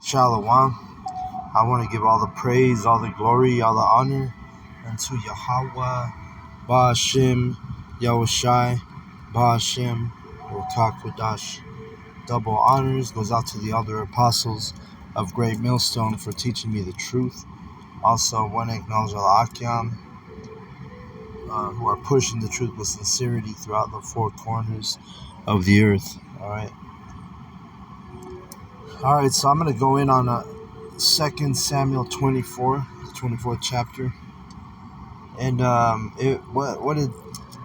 Shalom. I want to give all the praise, all the glory, all the honor unto Yahweh, Ba'ashem, Yahushai, Ba'ashem, Kodash. Double honors goes out to the elder apostles of Great Millstone for teaching me the truth. Also, want to acknowledge all the Akyam who are pushing the truth with sincerity throughout the four corners of the earth. All right, so I'm going to go in on 2 Samuel 24, the 24th chapter. And what it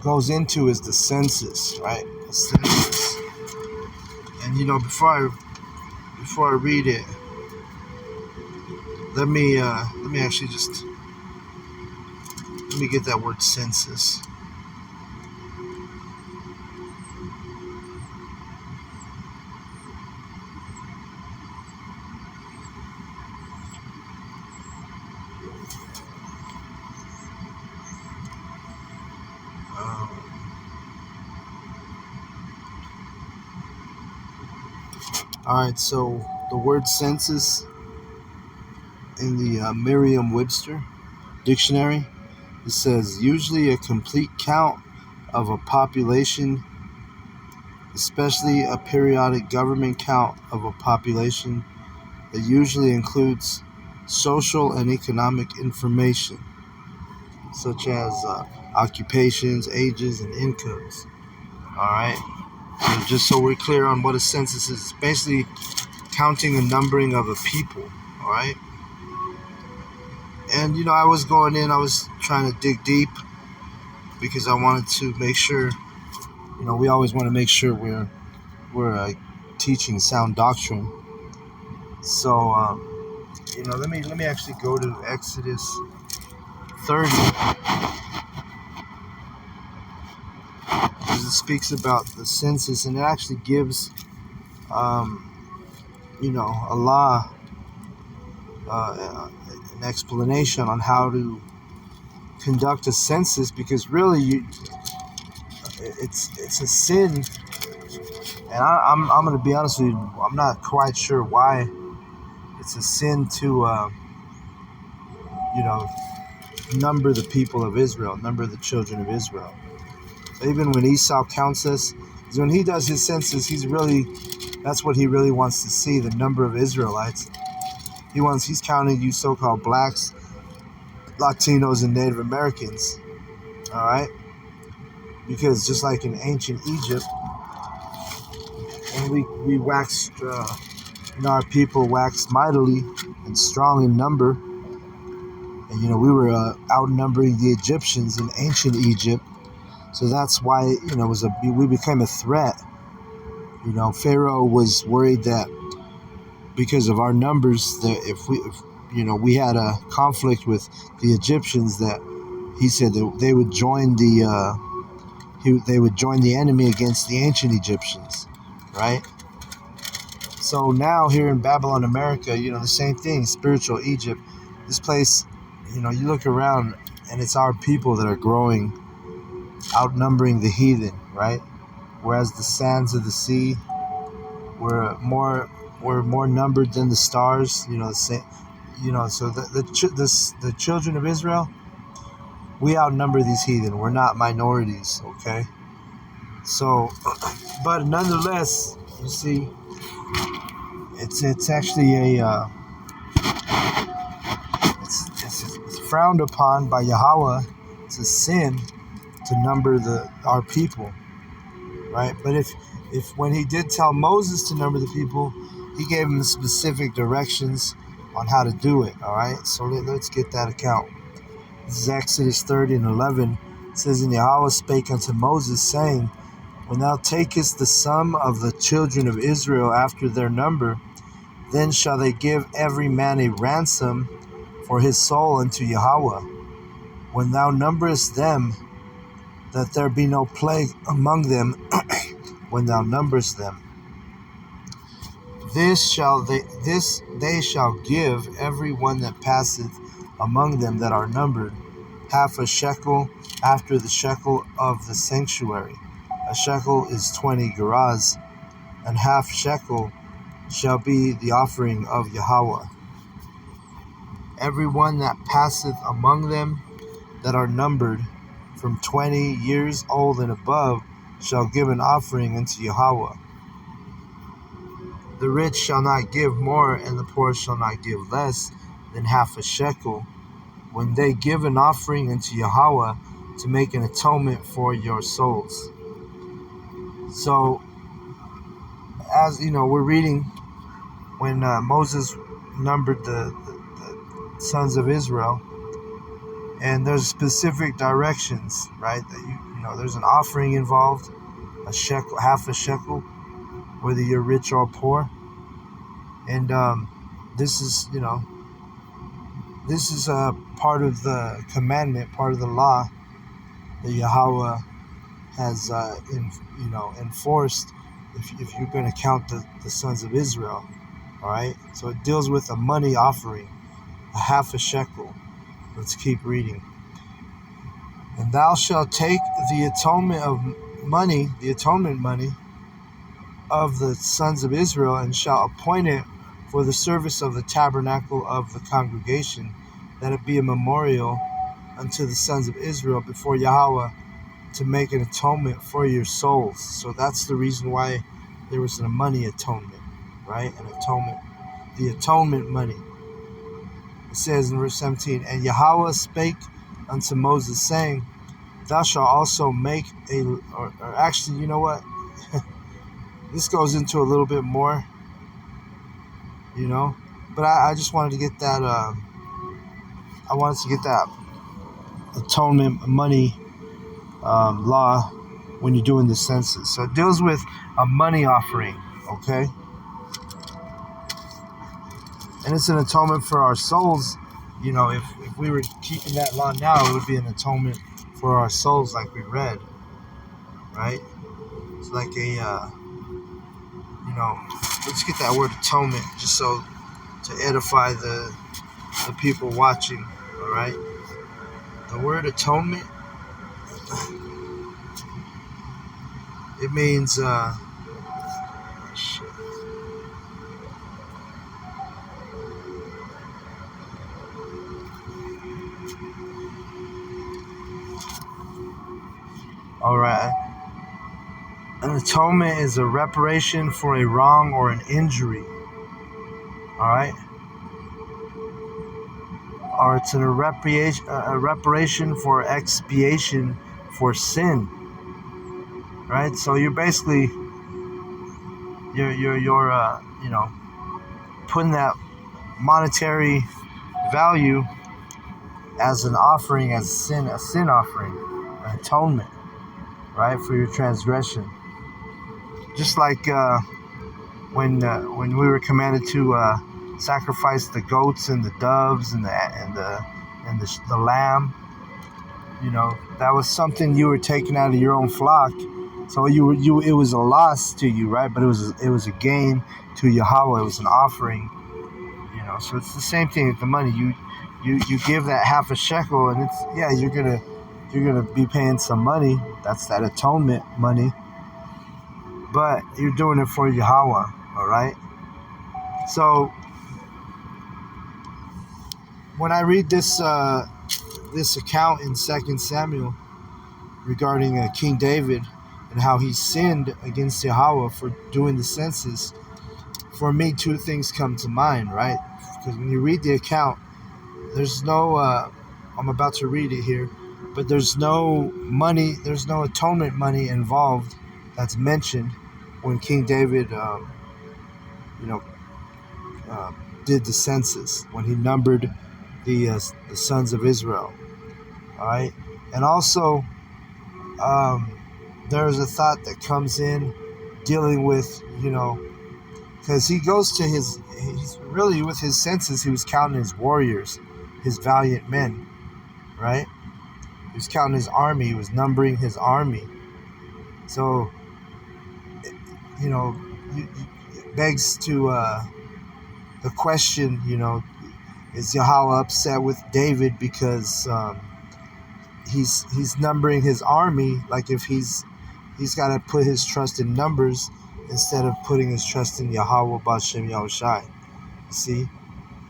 goes into is the census, right? The census. And before I read it, let me get that word census. Alright, so the word census in the Merriam-Webster dictionary, it says usually a complete count of a population, especially a periodic government count of a population that usually includes social and economic information, such as occupations, ages, and incomes. Alright? So just so we're clear on what a census is, it's basically counting and numbering of a people, all right? And, I was trying to dig deep because I wanted to make sure, we always want to make sure we're teaching sound doctrine. So, let me actually go to Exodus 30. Because it speaks about the census, and it actually gives a law, an explanation on how to conduct a census, because really it's a sin, and I'm going to be honest with you, I'm not quite sure why it's a sin to number the people of Israel, number the children of Israel. So even when Esau counts us, because when he does his census, that's what he really wants to see, the number of Israelites. He's counting you so-called blacks, Latinos, and Native Americans. All right? Because just like in ancient Egypt, and we waxed, our people waxed mightily and strong in number, and we were outnumbering the Egyptians in ancient Egypt. So that's why we became a threat. Pharaoh was worried that because of our numbers, that if we had a conflict with the Egyptians, that he said that they would join the enemy against the ancient Egyptians, right? So now here in Babylon, America, the same thing, spiritual Egypt. This place, you look around and it's our people that are growing, outnumbering the heathen, right? Whereas the sands of the sea were more numbered than the stars, So the children of Israel, we outnumber these heathen. We're not minorities, okay? So, but nonetheless, you see, it's actually it's frowned upon by Yahweh. It's a sin to number our people, right? But if when he did tell Moses to number the people, he gave him specific directions on how to do it, all right? So let's get that account. This is Exodus 30 and 11. It says, And Yahweh spake unto Moses, saying, When thou takest the sum of the children of Israel after their number, then shall they give every man a ransom for his soul unto Yahweh. When thou numberest them, that there be no plague among them, when thou numberest them. They shall give every one that passeth among them that are numbered half a shekel after the shekel of the sanctuary. A shekel is 20 gerahs, and half shekel shall be the offering of Yahweh. Every one that passeth among them that are numbered from 20 years old and above shall give an offering unto Yahweh. The rich shall not give more, and the poor shall not give less than half a shekel, when they give an offering unto Yahweh to make an atonement for your souls. So, as you know, we're reading when Moses numbered the sons of Israel, and there's specific directions, right? That you know, there's an offering involved, a shekel, half a shekel, whether you're rich or poor, and this is, you know, this is a part of the commandment, part of the law that Yahweh has, enforced. If you're going to count the sons of Israel, all right. So it deals with a money offering, a half a shekel. Let's keep reading. And thou shalt take the atonement money of the sons of Israel, and shalt appoint it for the service of the tabernacle of the congregation, that it be a memorial unto the sons of Israel before Yahweh, to make an atonement for your souls. So that's the reason why there was a money atonement, right? An atonement, the atonement money. It says in verse 17, and Yahweh spake unto Moses, saying, thou shalt also make or actually, you know what? This goes into a little bit more, you know, but I just wanted to get that, I wanted to get that atonement money law when you're doing the census. So it deals with a money offering, okay? And it's an atonement for our souls. You know, if we were keeping that law now, it would be an atonement for our souls, like we read, right? It's like a, you know, let's get that word atonement just so to edify the people watching, all right? The word atonement, it means, all right. An atonement is a reparation for a wrong or an injury, all right? Or it's a reparation for expiation for sin, right? So you're basically, you're you know, putting that monetary value as an offering, as a sin offering, an atonement, right, for your transgression. Just like when we were commanded to sacrifice the goats and the doves and the lamb, you know, that was something you were taking out of your own flock. So it was a loss to you, right? But it was a gain to Yahweh. It was an offering, you know. So it's the same thing with the money. You give that half a shekel, and it's, yeah, you're gonna be paying some money. That's that atonement money. But you're doing it for Yahweh, all right? So when I read this account in 2 Samuel regarding King David and how he sinned against Yahweh for doing the census, for me, two things come to mind, right? Because when you read the account, there's no, I'm about to read it here, but there's no money, there's no atonement money involved that's mentioned when King David, did the census, when he numbered the sons of Israel. All right, and also there's a thought that comes in dealing with, you know, because he goes to he's really, with his census, he was counting his warriors, his valiant men, right? He was counting his army, he was numbering his army. So, you know, it begs to the question, you know, is Yahweh upset with David because he's numbering his army? Like, if he's got to put his trust in numbers, instead of putting his trust in Yahweh B'Shem Yahushai. See?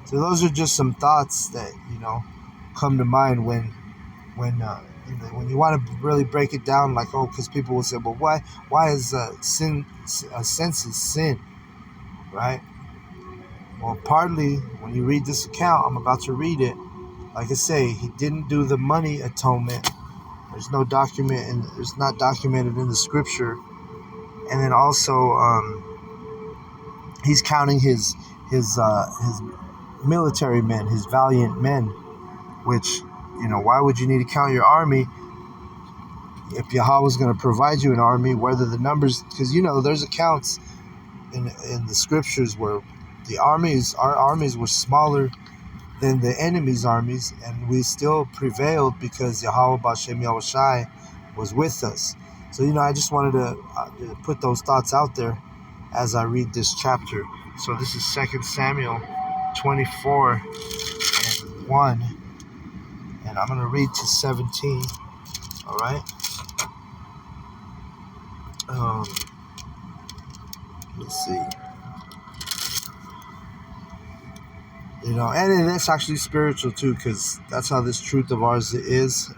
So those are just some thoughts that, come to mind when you want to really break it down, like, because people will say, well, why is census sin, right? Well, partly when you read this account, I'm about to read it. Like I say, he didn't do the money atonement. There's no document, and it's not documented in the scripture. And then also, he's counting his military men, his valiant men. Which, why would you need to count your army if Yahweh's going to provide you an army? Whether the numbers, because there's accounts in the scriptures where our armies were smaller than the enemy's armies, and we still prevailed because Yahweh B'Shem Yahushai was with us. So I just wanted to put those thoughts out there as I read this chapter. So this is 2 Samuel 24 and 1, and I'm going to read to 17. All right. Let's see. And that's actually spiritual too, because that's how this truth of ours is.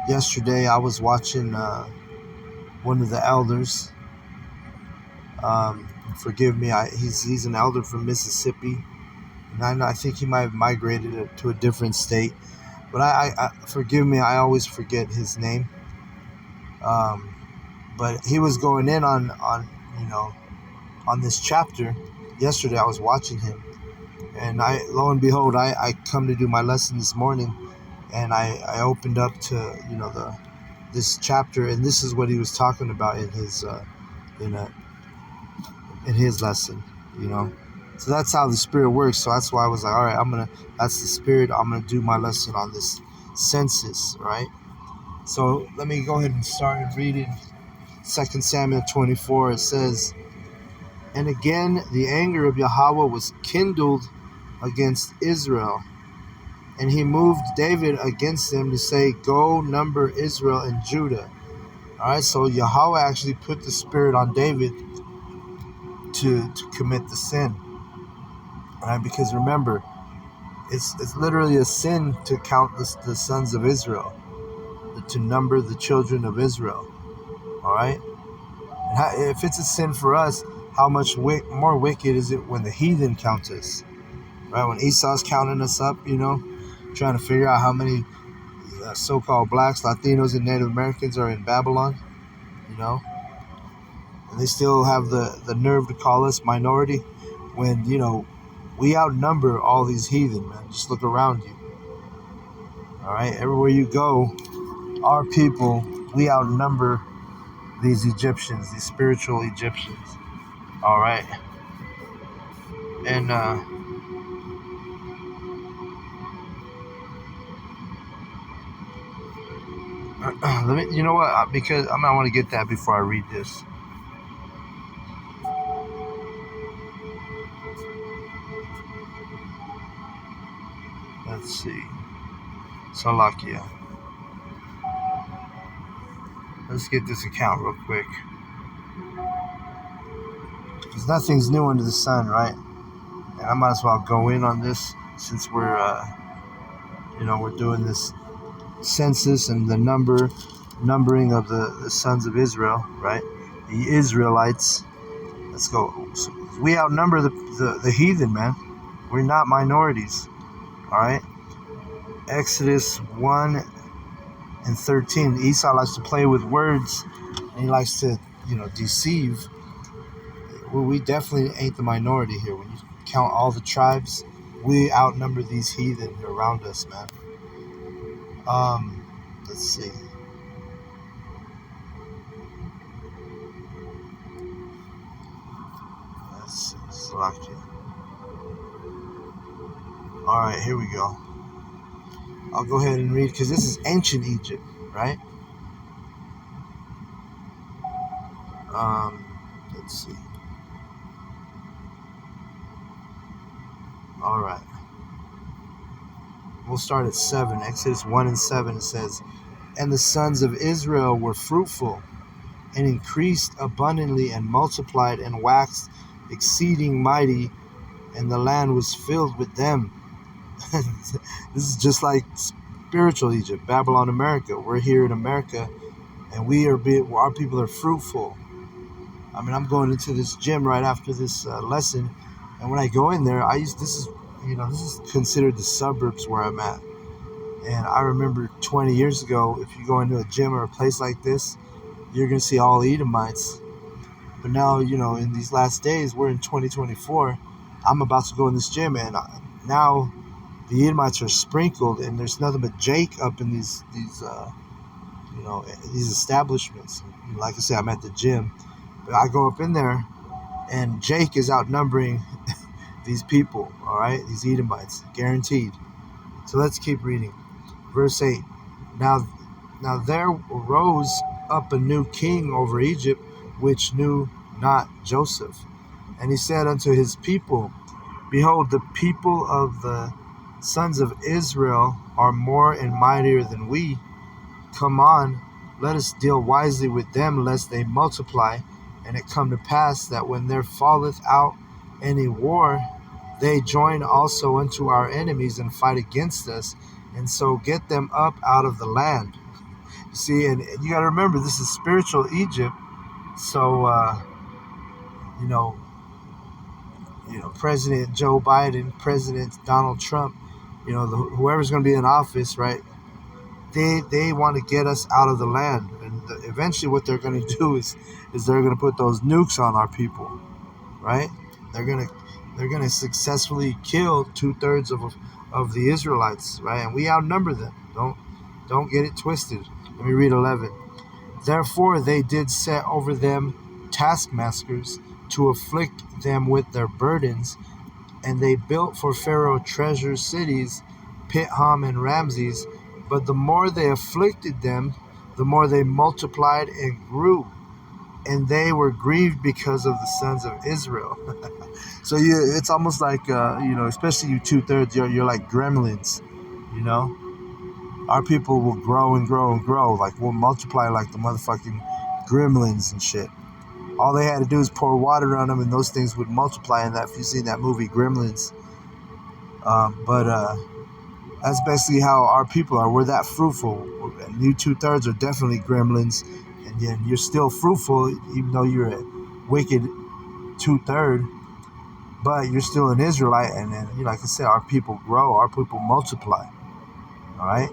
Yesterday I was watching one of the elders. Forgive me, he's an elder from Mississippi, and I think he might have migrated to a different state. But I forgive me, I always forget his name. But he was going in on this chapter. Yesterday I was watching him, and lo and behold, I come to do my lesson this morning, and I opened up to this chapter, and this is what he was talking about in his in his lesson. So that's how the Spirit works. So that's why I was like, all right, that's the Spirit. I'm gonna do my lesson on this census, right? So let me go ahead and start reading 2 Samuel 24. It says, "And again the anger of Yahweh was kindled against Israel, and he moved David against them to say, go number Israel and Judah." All right, so Yahweh actually put the Spirit on David to commit the sin. All right, because remember, it's literally a sin to count the sons of Israel, to number the children of Israel. All right, and if it's a sin for us, how much more wicked is it when the heathen count us? Right, when Esau's counting us up, trying to figure out how many so-called blacks, Latinos, and Native Americans are in Babylon, and they still have the nerve to call us minority when, we outnumber all these heathen, man. Just look around you. All right, everywhere you go, our people, we outnumber these Egyptians, these spiritual Egyptians. All right, and let me, you know what? Because I might want to get that before I read this. Let's see. Salakia. Let's get this account real quick. Because nothing's new under the sun, right? And I might as well go in on this since we're, we're doing this census and the numbering of the sons of Israel, right? The Israelites. Let's go. So we outnumber the heathen, man. We're not minorities. All right. Exodus 1 and 13. Esau likes to play with words, and he likes to, deceive. Well, we definitely ain't the minority here. When you count all the tribes, we outnumber these heathen around us, man. Let's see. All right, here we go. I'll go ahead and read because this is ancient Egypt, right? Let's see. All right. We'll start at 7. Exodus 1 and 7, it says, "And the sons of Israel were fruitful, and increased abundantly and multiplied and waxed exceeding mighty, and the land was filled with them. This is just like spiritual Egypt, Babylon, America. We're here in America, and our people are fruitful. I mean, I'm going into this gym right after this lesson, and when I go in there, this is considered the suburbs where I'm at. And I remember 20 years ago, if you go into a gym or a place like this, you're gonna see all Edomites. But now, in these last days, we're in 2024. I'm about to go in this gym, and now the Edomites are sprinkled, and there's nothing but Jake up in these establishments. Like I said, I'm at the gym, but I go up in there, and Jake is outnumbering these people. All right, these Edomites, guaranteed. So let's keep reading. Verse 8. Now there arose up a new king over Egypt, which knew not Joseph. And he said unto his people, Behold, the people of the sons of Israel are more and mightier than we. Come on, let us deal wisely with them, lest they multiply. And it come to pass that when there falleth out any war, they join also unto our enemies and fight against us, and so get them up out of the land. You see, and you got to remember, this is spiritual Egypt. So, you know, President Joe Biden, President Donald Trump, whoever's going to be in office, right? They want to get us out of the land, and eventually, what they're going to do is they're going to put those nukes on our people, right? They're gonna successfully kill 2/3 of the Israelites, right? And we outnumber them. Don't get it twisted. Let me read 11. Therefore they did set over them taskmasters to afflict them with their burdens, and they built for Pharaoh treasure cities, Pithom and Ramses. But the more they afflicted them, the more they multiplied and grew, and they were grieved because of the sons of Israel. So it's almost like especially you 2/3, you're like gremlins, you know. Our people will grow and grow and grow, like we'll multiply like the motherfucking gremlins and shit. All they had to do is pour water on them, and those things would multiply. And that, if you've seen that movie Gremlins, but that's basically how our people are. We're that fruitful. And you 2/3 are definitely gremlins, and then you're still fruitful, even though you're a wicked 2/3. But you're still an Israelite, and then, like I said, our people grow, our people multiply. All right.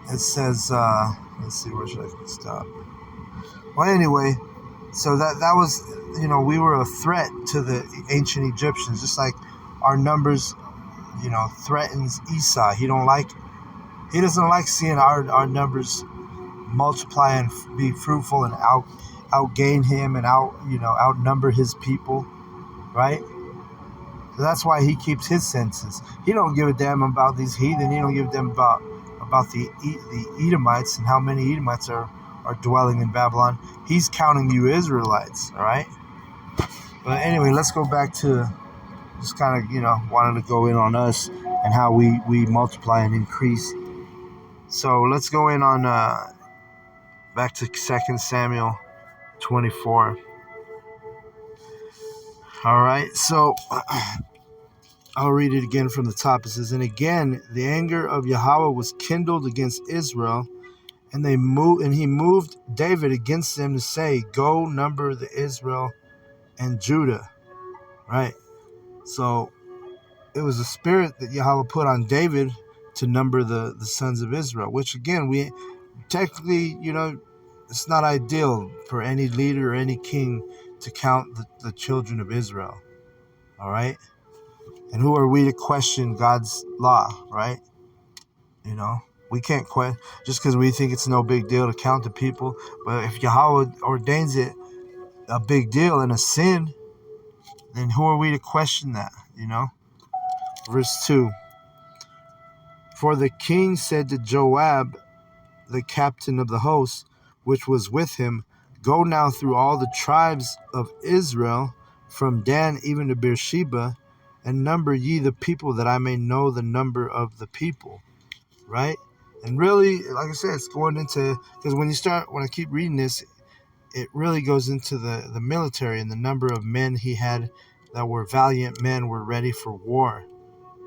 It says, let's see, where should I stop? Well, anyway, so that was, we were a threat to the ancient Egyptians, just like our numbers, threatens Esau. He doesn't like seeing our numbers multiply and be fruitful and outgain him and outnumber his people, right? So that's why he keeps his census. He don't give a damn about these heathen. He don't give a damn about the Edomites and how many Edomites are dwelling in Babylon. He's counting you Israelites, all right? But anyway, let's go back to just kind of, wanting to go in on us and how we multiply and increase. So let's go in on back to 2 Samuel 24. All right, so I'll read it again from the top. It says, And again, the anger of Yahweh was kindled against Israel, and he moved David against them to say, Go number the Israel and Judah. Right? So it was a spirit that Yahweh put on David to number the sons of Israel, which again, we technically, it's not ideal for any leader or any king to count the children of Israel. All right? And who are we to question God's law, right? We can't question just because we think it's no big deal to count the people. But if Yahweh ordains it a big deal and a sin, then who are we to question that, Verse 2. For the king said to Joab, the captain of the host, which was with him, Go now through all the tribes of Israel, from Dan even to Beersheba, and number ye the people, that I may know the number of the people. Right? And really, like I said, it's going into, because when I keep reading this, it really goes into the military and the number of men he had that were valiant men, were ready for war,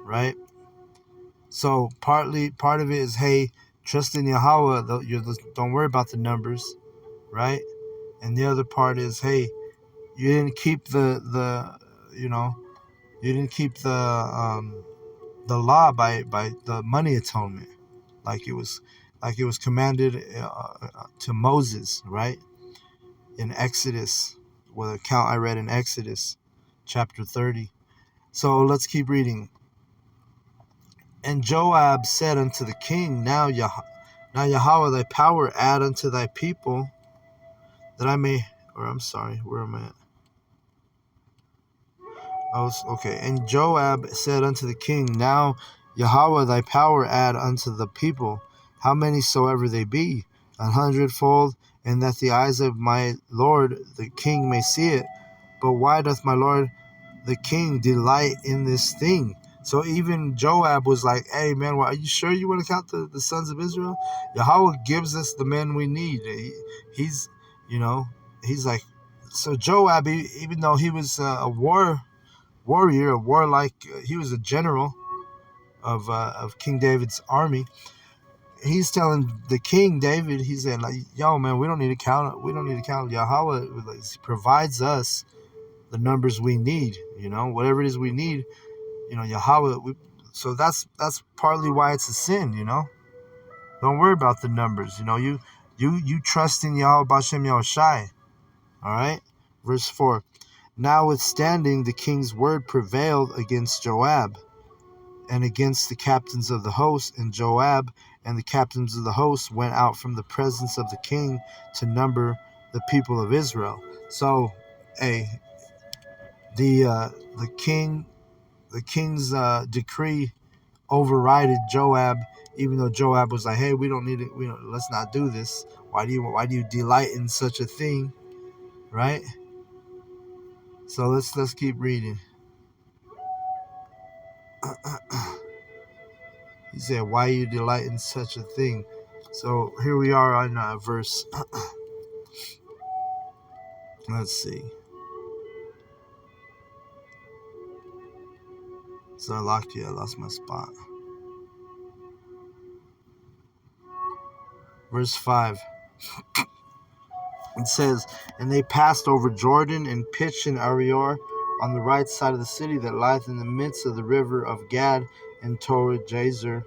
right? So part of it is, hey, trust in Yahweh. Don't worry about the numbers, right? And the other part is, hey, you didn't keep you didn't keep the law by the money atonement, like it was commanded to Moses, right? In Exodus, the account I read in Exodus, chapter 30. So let's keep reading. And Joab said unto the king, Now Yahweh thy power add unto thy people, that I may, or I'm sorry, where am I at? Okay. And Joab said unto the king, Now Yahweh thy power add unto the people, how many soever they be, 100-fold, and that the eyes of my lord the king may see it. But why doth my lord the king delight in this thing? So even Joab was like, hey man, are you sure you want to count the sons of Israel? Yahweh gives us the men we need. He's, he's like, so Joab, even though he was a warrior, a warlike, he was a general of King David's army. He's telling the king David, he said, like, yo man, we don't need to count. Yahweh provides us the numbers we need. Whatever it is we need. Yahweh. So that's partly why it's a sin. Don't worry about the numbers. You trust in Yahweh Bashem Yahushai. All right. Verse 4. Notwithstanding, the king's word prevailed against Joab and against the captains of the host, and Joab and the captains of the host went out from the presence of the king to number the people of Israel. So, the king's decree overrided Joab, even though Joab was like, hey, we don't need it, let's not do this. Why do you delight in such a thing, right? So let's keep reading. He said, why you delight in such a thing? So here we are on verse let's see. So I lost my spot. Verse 5. It says, and they passed over Jordan and pitched in Arior on the right side of the city that lieth in the midst of the river of Gad and toward Jazer.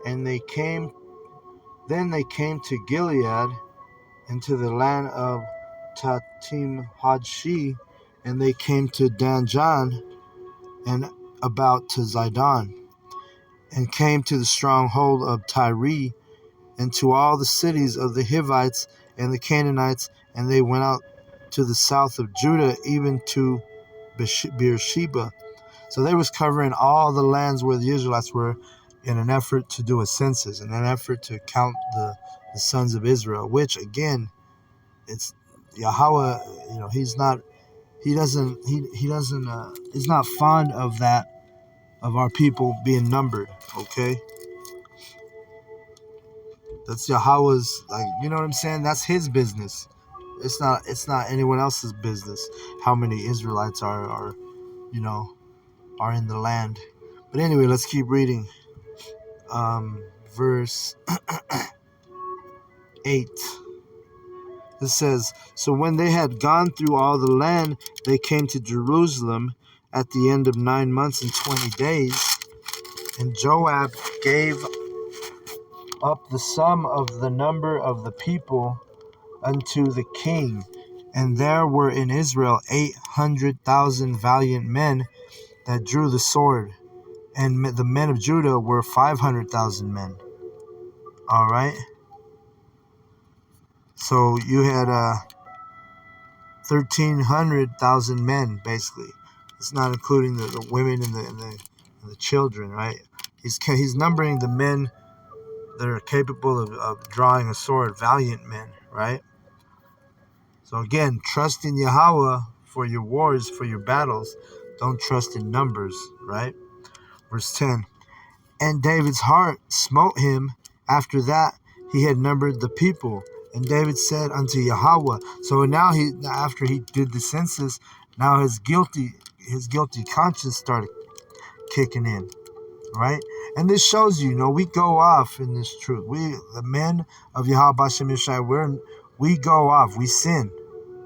And then they came to Gilead and to the land of Tatim Hadshi, and they came to Danjan and about to Zidon, and came to the stronghold of Tyre, and to all the cities of the Hivites and the Canaanites, and they went out to the south of Judah, even to Beersheba. So they was covering all the lands where the Israelites were, in an effort to do a census, in an effort to count the sons of Israel, which again, it's Yahweh, he's not fond of that, of our people being numbered, okay? That's Yahweh's, like, you know what I'm saying? That's his business. It's not anyone else's business how many Israelites are in the land. But anyway, let's keep reading. Verse 8. It says, so when they had gone through all the land, they came to Jerusalem at the end of 9 months and 20 days. And Joab gave up the sum of the number of the people unto the king. And there were in Israel 800,000 valiant men that drew the sword. And the men of Judah were 500,000 men. All right. So you had 1,300,000 men, basically. It's not including the women and the children, right? He's numbering the men that are capable of drawing a sword, valiant men, right? So again, trust in Yahweh for your wars, for your battles. Don't trust in numbers, right? Verse 10. And David's heart smote him After that, he had numbered the people. And David said unto Yahweh. So now after he did the census, now his guilty conscience started kicking in, right? And this shows you, we go off in this truth. We, the men of Yahweh Bashem Yeshai, we go off, we sin,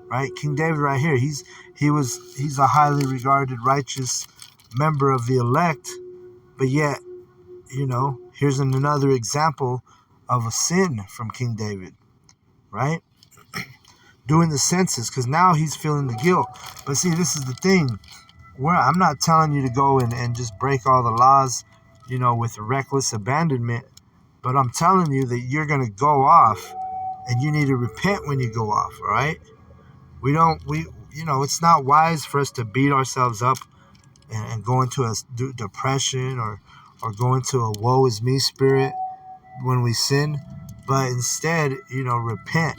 right? King David right here, he's a highly regarded righteous member of the elect, but yet, here's another example of a sin from King David, right? Doing the census, because now he's feeling the guilt. But see, this is the thing. I'm not telling you to go and just break all the laws, with reckless abandonment, but I'm telling you that you're going to go off, and you need to repent when you go off, all right? It's not wise for us to beat ourselves up and go into a depression or go into a woe is me spirit when we sin, but instead, repent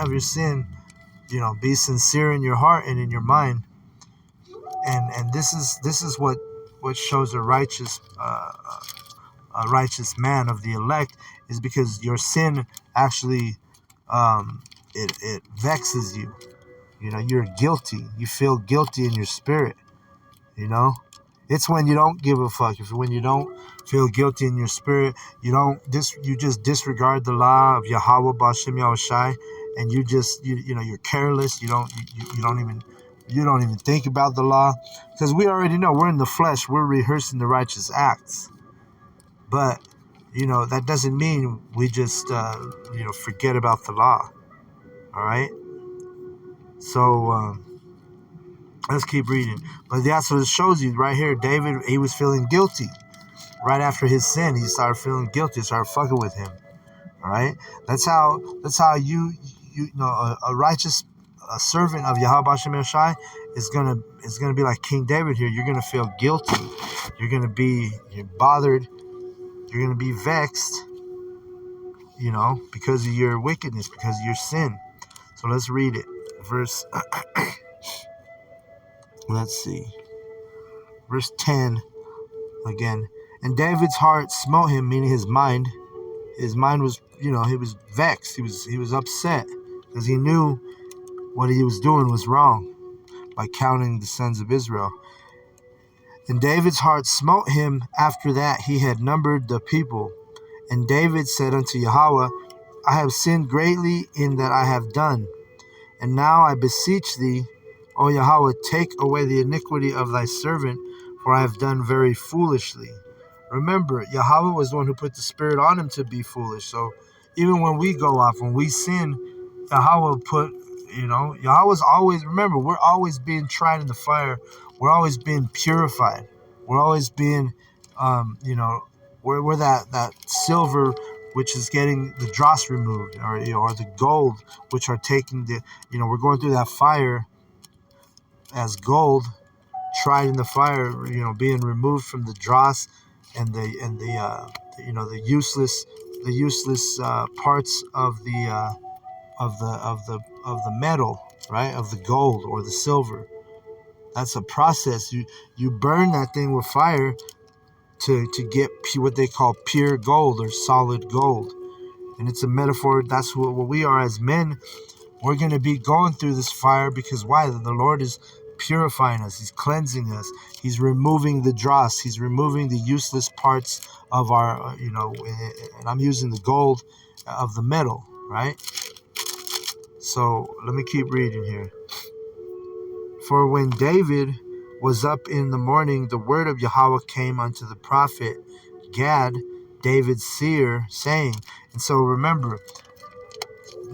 of your sin, be sincere in your heart and in your mind, and this is what shows a righteous man of the elect, is because your sin actually it vexes you. You're guilty. You feel guilty in your spirit. It's when you don't give a fuck. When you don't feel guilty in your spirit, you just disregard the law of Yahweh Bashem Yahushai, and you're careless. You don't even think about the law, because we already know we're in the flesh. We're rehearsing the righteous acts, but that doesn't mean we just forget about the law. All right. So let's keep reading. But that's what it shows you right here. David, he was feeling guilty. Right after his sin, he started feeling guilty, started fucking with him. All right? That's how a righteous servant of Yahweh Hashem Shai is gonna be like King David here. You're gonna feel guilty. You're bothered. You're gonna be vexed, because of your wickedness, because of your sin. So let's read it. Let's see. Verse 10 again. And David's heart smote him, meaning his mind. His mind was, he was vexed. He was upset because he knew what he was doing was wrong by counting the sons of Israel. And David's heart smote him after that he had numbered the people. And David said unto Yahweh, I have sinned greatly in that I have done. And now I beseech thee, O Yahweh, take away the iniquity of thy servant, for I have done very foolishly. Remember, Yahweh was the one who put the spirit on him to be foolish. So even when we go off, when we sin, Yahweh Yahweh's always, remember, we're always being tried in the fire. We're always being purified. We're always being, we're that silver which is getting the dross removed, or the gold, which are taking we're going through that fire as gold, tried in the fire, being removed from the dross and the useless parts of the metal, right, of the gold or the silver. That's a process. You burn that thing with fire to get what they call pure gold or solid gold. And it's a metaphor. That's what we are as men. We're going to be going through this fire because why? The Lord is purifying us. He's cleansing us. He's removing the dross. He's removing the useless parts of our, and I'm using the gold of the metal, right? So let me keep reading here. For when David was up in the morning, the word of Yahweh came unto the prophet Gad, David's seer, saying, and so remember,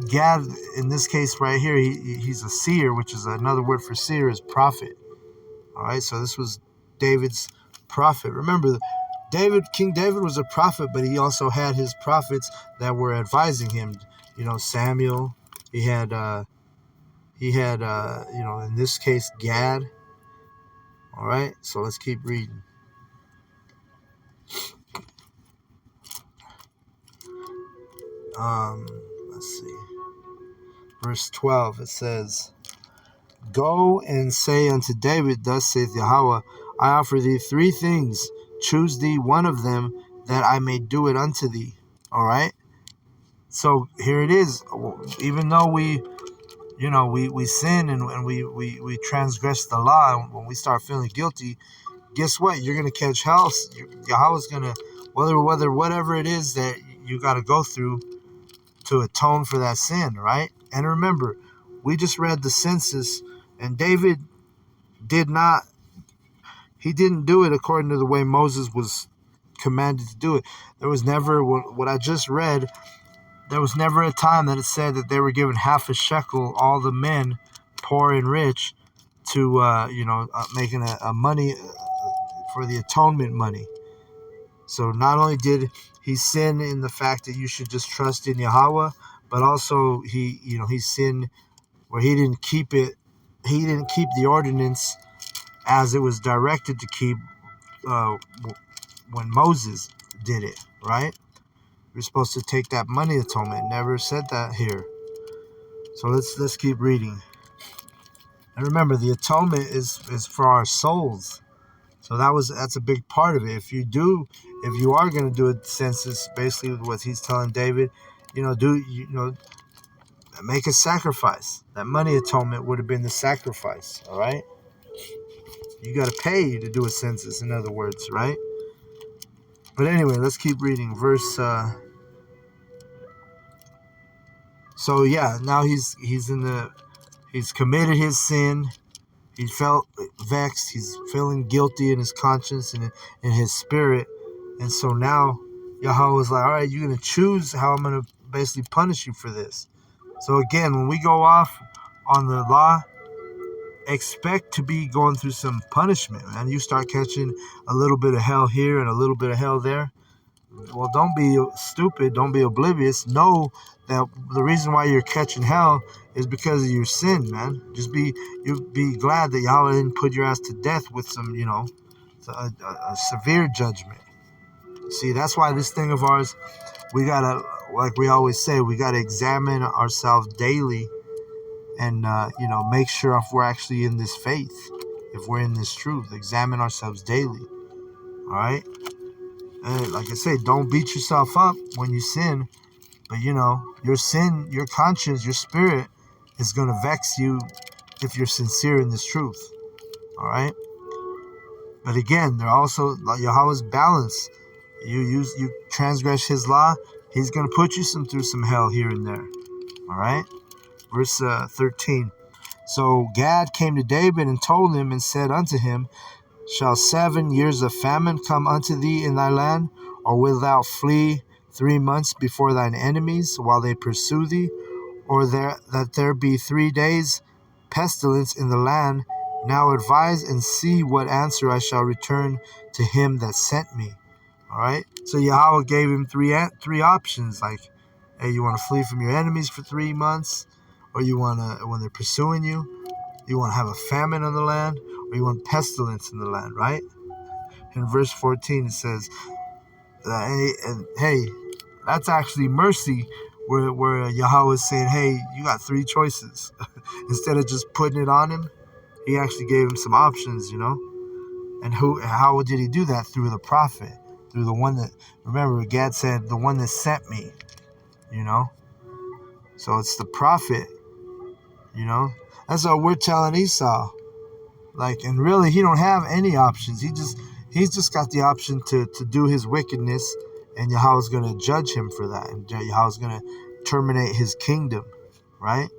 Gad, in this case right here, he's a seer, which is another word for seer is prophet. All right, so this was David's prophet. Remember, King David was a prophet, but he also had his prophets that were advising him. Samuel. He had, in this case, Gad. All right, so let's keep reading. Let's see. Verse 12, it says, Go and say unto David, thus saith Yahweh, I offer thee 3 things. Choose thee one of them, that I may do it unto thee. All right. So here it is. Even though we sin and we transgress the law, and when we start feeling guilty, guess what? You're gonna catch hell. Yahweh's gonna whatever it is that you got to go through to atone for that sin, right? And remember, we just read the census, and David did not. He didn't do it according to the way Moses was commanded to do it. There was never what I just read. There was never a time that it said that they were given half a shekel, all the men, poor and rich, to making a money for the atonement money. So not only did he sin in the fact that you should just trust in Yahweh, but also he sinned where he didn't keep it. He didn't keep the ordinance as it was directed to keep when Moses did it. Right? You're supposed to take that money atonement. It never said that here. So let's keep reading. And remember, the atonement is for our souls. So that's a big part of it. If you are going to do a census, basically what he's telling David, make a sacrifice. That money atonement would have been the sacrifice. All right. You got to pay to do a census. In other words, right? But anyway, let's keep reading. Verse. So yeah, now he's committed his sin. He felt vexed. He's feeling guilty in his conscience and in his spirit. And so now Yahweh was like, all right, you're going to choose how I'm going to basically punish you for this. So again, when we go off on the law, expect to be going through some punishment, man. You start catching a little bit of hell here and a little bit of hell there. Well, don't be stupid. Don't be oblivious. Know that the reason why you're catching hell is because of your sin, man. You be glad that Yahweh didn't put your ass to death with some, a severe judgment. See, that's why this thing of ours, we gotta, like we always say, we gotta examine ourselves daily, and make sure if we're actually in this faith, if we're in this truth. Examine ourselves daily. All right. And like I say, don't beat yourself up when you sin. But your sin, your conscience, your spirit is going to vex you if you're sincere in this truth. All right. But again, they're also Yahweh's balance. You transgress his law, he's going to put you through some hell here and there. All right. Verse 13. So Gad came to David and told him and said unto him, shall 7 years of famine come unto thee in thy land? Or wilt thou flee 3 months before thine enemies while they pursue thee? Or that there be 3 days pestilence in the land? Now advise and see what answer I shall return to him that sent me. All right. So Yahweh gave him three options. Like, hey, you want to flee from your enemies for 3 months, or you want to, when they're pursuing you, you want to have a famine on the land, or you want pestilence in the land, right? In verse 14 it says, hey, that's actually mercy, where Yahweh is saying, hey, you got 3 choices. Instead of just putting it on him, he actually gave him some options, And how did he do that? Through the prophet, through the one that, remember, Gad said, the one that sent me, So it's the prophet, That's what we're telling Esau. Like, and really, he don't have any options. He's just got the option to do his wickedness, and Yahweh's going to judge him for that, and Yahweh's going to terminate his kingdom, right?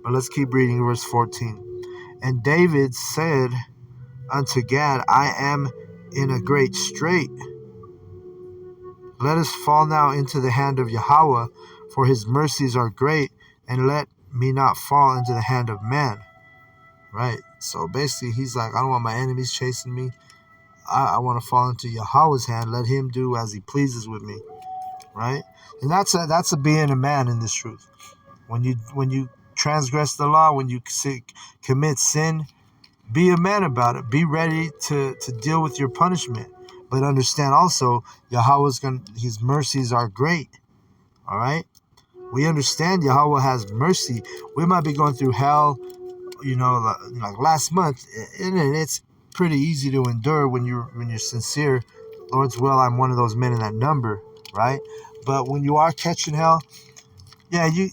But let's keep reading verse 14. And David said unto Gad, I am in a great strait. Let us fall now into the hand of Yahweh, for his mercies are great, and let me not fall into the hand of man. Right? So basically, he's like, I don't want my enemies chasing me. I want to fall into Yahweh's hand. Let him do as he pleases with me. Right? And that's a being a man in this truth. When you transgress the law, when you commit sin, be a man about it. Be ready to deal with your punishment. But understand also, his mercies are great. All right? We understand Yahweh has mercy. We might be going through hell, like last month, and it's pretty easy to endure when you're sincere. Lord's will, I'm one of those men in that number, right? But when you are catching hell, yeah, it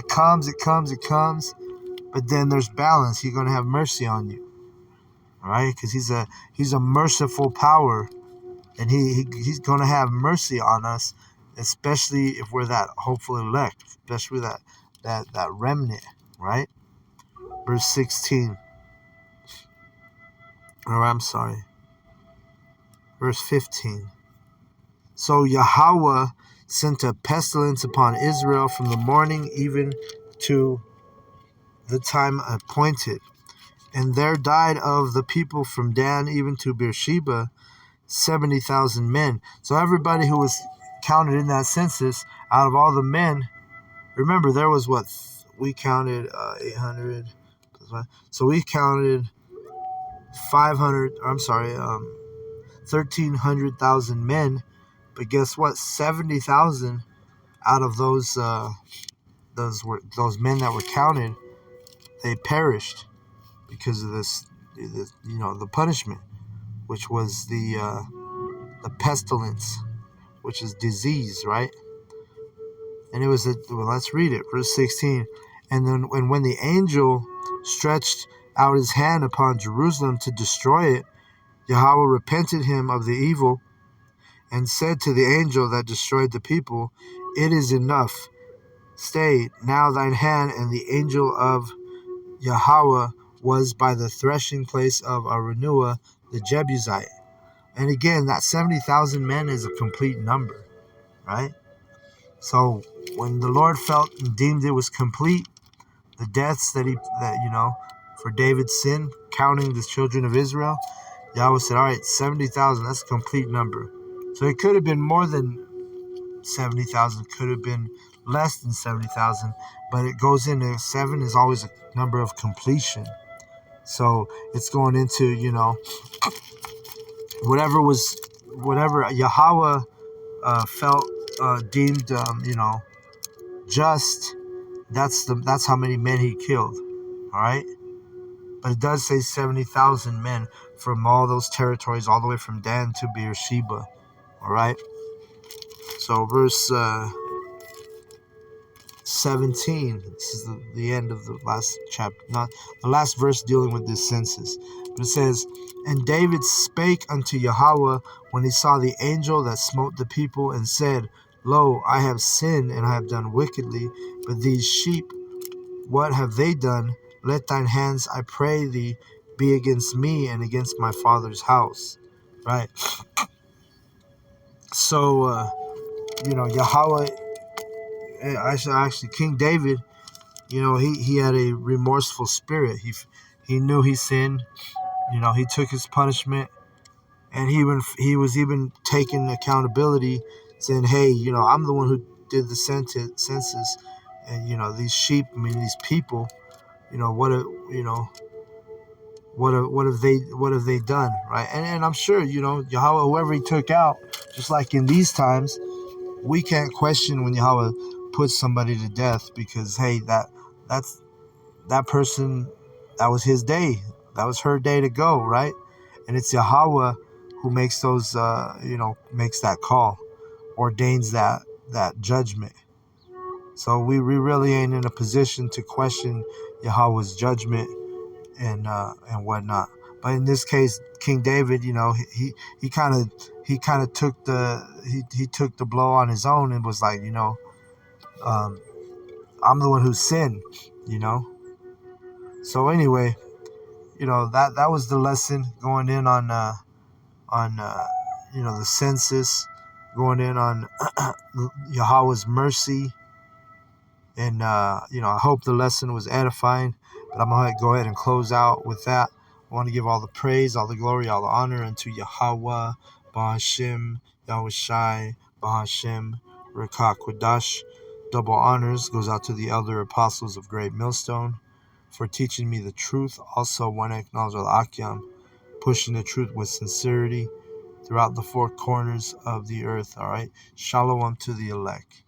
comes, but then there's balance. He's gonna have mercy on you, all right? Because he's a merciful power, and he's gonna have mercy on us, especially if we're that hopeful elect, especially that remnant, right? Verse 16. Or I'm sorry, verse 15. So Yahweh sent a pestilence upon Israel from the morning even to the time appointed. And there died of the people from Dan even to Beersheba 70,000 men. So everybody who was counted in that census, out of all the men, remember there was what? We counted 800. So we counted 1,300,000 men. But guess what? 70,000 out of those men that were counted, they perished because of the punishment, which was the pestilence, which is disease, right? And it was let's read it, verse 16. And then when the angel stretched out his hand upon Jerusalem to destroy it, Yahweh repented him of the evil and said to the angel that destroyed the people, "It is enough. Stay now thine hand." And the angel of Yahweh was by the threshing place of Araunah the Jebusite. And again, that 70,000 men is a complete number, right? So when the Lord felt and deemed it was complete, the deaths for David's sin, counting the children of Israel, Yahweh said, all right, 70,000, that's a complete number. So it could have been more than 70,000, could have been less than 70,000, but it goes into 7 is always a number of completion. So it's going into, whatever Yahweh felt deemed, just. That's how many men he killed. All right, but it does say 70,000 men from all those territories, all the way from Dan to Beersheba. All right. So verse 17. This is the end of the last chapter, not the last verse dealing with this census. But it says, "And David spake unto Yahweh when he saw the angel that smote the people, and said, Lo, I have sinned, and I have done wickedly. But these sheep, what have they done? Let thine hands, I pray thee, be against me and against my father's house." Right. So, Yahweh, actually, King David, he had a remorseful spirit. He knew he sinned. He took his punishment, and he was even taking accountability, saying, "Hey, I'm the one who did the census, and these sheep. I mean, these people. What have they done, right?" And I'm sure Yahweh, whoever he took out, just like in these times, we can't question when Yahweh puts somebody to death, because hey, that's that person, that was his day, that was her day to go, right? And it's Yahweh who makes those makes that call, ordains that judgment. So we really ain't in a position to question Yahweh's judgment and whatnot. But in this case, King David, he kind of took the blow on his own, and was like, I'm the one who sinned, So anyway, that was the lesson, going in on the census, going in on Yahweh's mercy. And I hope the lesson was edifying. But I'm going to go ahead and close out with that. I want to give all the praise, all the glory, all the honor unto Yahweh, Bahashim, Yahweh Shai, Bahashim, Rekah Kodash. Double honors goes out to the elder apostles of Great Millstone for teaching me the truth. Also want to acknowledge Al-Akyam, pushing the truth with sincerity throughout the four corners of the earth. All right. Shalom to the elect.